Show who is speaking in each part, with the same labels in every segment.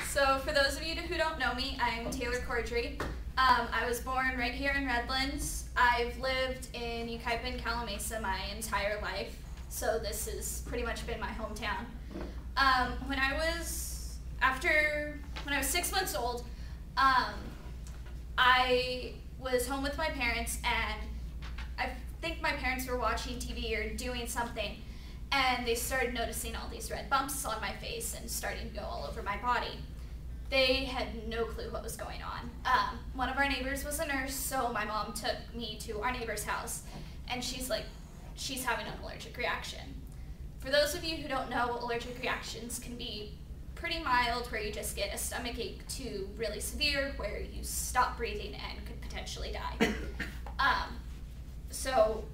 Speaker 1: So for those of you who don't know me, I'm Taylor Cordry. I was born right here in Redlands. I've lived in Yucaipa, Calimesa my entire life, so this has pretty much been my hometown. When I was 6 months old, I was home with my parents, and I think my parents were watching TV or doing something, and they started noticing all these red bumps on my face and starting to go all over my body. They had no clue what was going on. One of our neighbors was a nurse, so my mom took me to our neighbor's house, and she's like, she's having an allergic reaction. For those of you who don't know, allergic reactions can be pretty mild, where you just get a stomach ache, to really severe, where you stop breathing and could potentially die. So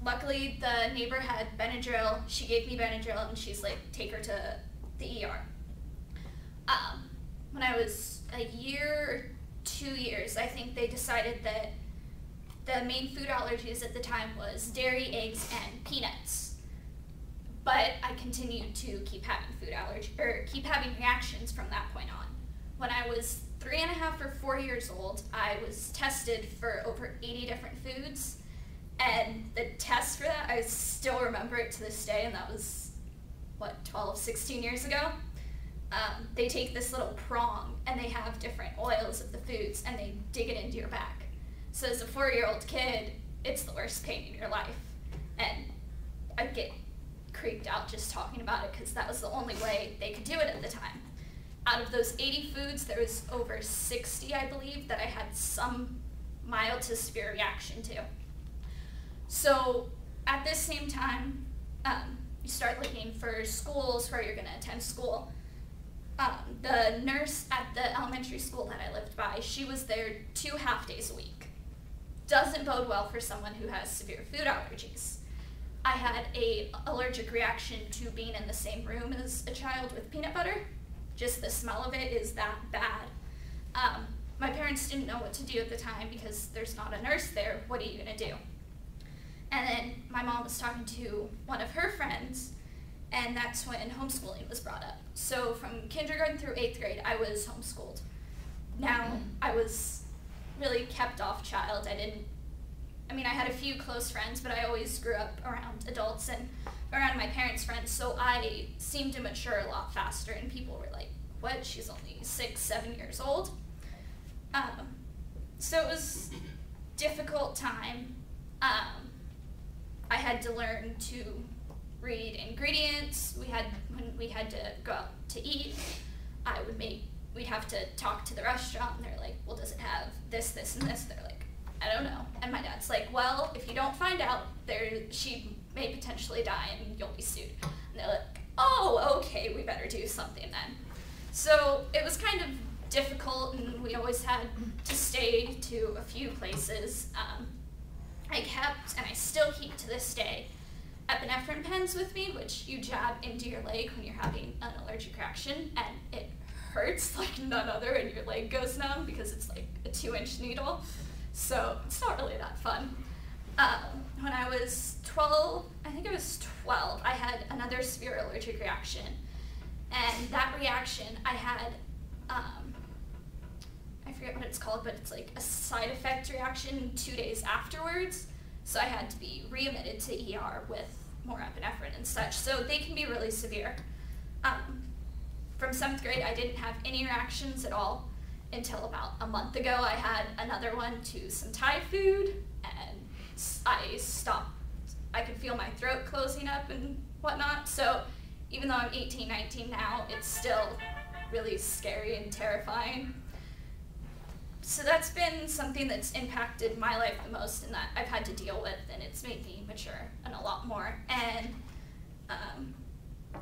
Speaker 1: luckily the neighbor had Benadryl. She gave me Benadryl, and she's like, take her to the ER. When I was a year or 2 years, I think they decided that the main food allergies at the time was dairy, eggs, and peanuts. But I continued to keep having reactions from that point on. When I was 3.5 or 4 years old, I was tested for over 80 different foods, and the test for that, I still remember it to this day, and that was, what, 12, 16 years ago? They take this little prong, and they have different oils of the foods, and they dig it into your back. So as a 4-year-old kid, it's the worst pain in your life. And I get creeped out just talking about it, because that was the only way they could do it at the time. Out of those 80 foods, there was over 60, I believe, that I had some mild to severe reaction to. So at this same time, you start looking for schools where you're going to attend school. The nurse at the elementary school that I lived by, she was there 2 half-days a week. Doesn't bode well for someone who has severe food allergies. I had an allergic reaction to being in the same room as a child with peanut butter. Just the smell of it is that bad. My parents didn't know what to do at the time, because there's not a nurse there. What are you going to do? And then my mom was talking to one of her friends, and that's when homeschooling was brought up. So from kindergarten through 8th grade, I was homeschooled. Now, I was really kept off child. I had a few close friends, but I always grew up around adults and around my parents' friends, so I seemed to mature a lot faster, and people were like, what, she's only 6, 7 years old? So it was a difficult time. I had to learn to read ingredients. When we had to go out to eat, we'd have to talk to the restaurant, and they're like, well, does it have this, this, and this? They're like, I don't know. And my dad's like, well, if you don't find out, she may potentially die and you'll be sued. And they're like, oh, okay, we better do something then. So it was kind of difficult, and we always had to stay to a few places. I kept, and I still keep to this day, epinephrine pens with me, which you jab into your leg when you're having an allergic reaction, and it hurts like none other, and your leg goes numb because it's like a 2-inch needle. So it's not really that fun. When I was 12, I had another severe allergic reaction. And that reaction, I had, I forget what it's called, but it's like a side effect reaction 2 days afterwards. So I had to be readmitted to ER with more epinephrine and such. So they can be really severe. From 7th grade, I didn't have any reactions at all until about a month ago. I had another one to some Thai food, and I stopped. I could feel my throat closing up and whatnot. So even though I'm 18, 19 now, it's still really scary and terrifying. So that's been something that's impacted my life the most, and that I've had to deal with, and it's made me mature and a lot more. And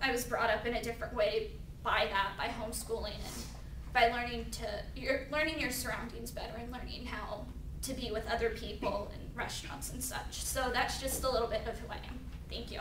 Speaker 1: I was brought up in a different way by homeschooling, and by learning your surroundings better, and learning how to be with other people in restaurants and such. So that's just a little bit of who I am. Thank you.